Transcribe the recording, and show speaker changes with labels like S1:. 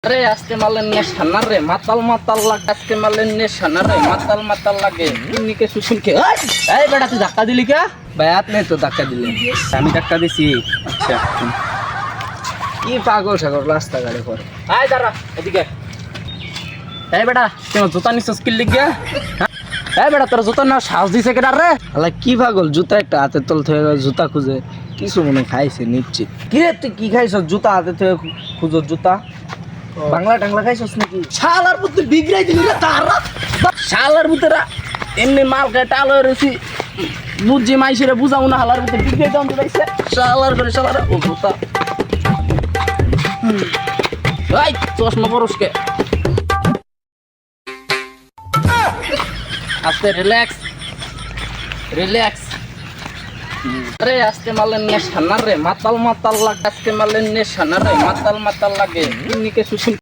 S1: আরে আজকে মারলেন নেশা না রে, মাতাল মাতাল লাগে। আজকে মারলেন নেশা না রে, মাতাল মাতাল লাগে। ইন্নিকে সুশুলকে এই বেটা তুই ধাক্কা দিলি কে?
S2: ভাই আপনি তো ধাক্কা দিলেন। আমি ধাক্কা দিছি। আচ্ছা কি পাগল সাগর রাস্তাঘাটে পরে।
S1: আয় দাঁড়া এদিকে। এই বেটা তুই জুতা নিছিস কি লিগা? এই বেটা তোর জুতা না সাহস দিছে কেডা রে?
S2: আলা কি পাগল, জুতা একটা হাতের তল থেকে জুতা খুঁজে কিছু মনে খাইছে নিশ্চিত। কি রে তুই কি খাইছ? জুতা হাতে থেকে খুঁজো জুতা। বাংলা টাংলা খাইছস নাকি?
S1: শালার বুদ্ধি বিগড়াই দিলি রে তারা। শালার বুদ্ধরা এমনি মাল কাটা আলো রয়েছি বুঝছি মাইসেরে বুঝাও না। হালার বুদ্ধি বিগড়াই দাম দিলাইছে শালার করে শালার। ও জুতা এই চশমা পরশকে আস্তে রিল্যাক্স রিল্যাক্স। আরে আজকে মারলেন নেশা না রে, মাতাল মাতাল লাগে। আজকে মারলেন নেশা না রে, মাতাল মাতাল লাগে। ইন্নিকে সুশুল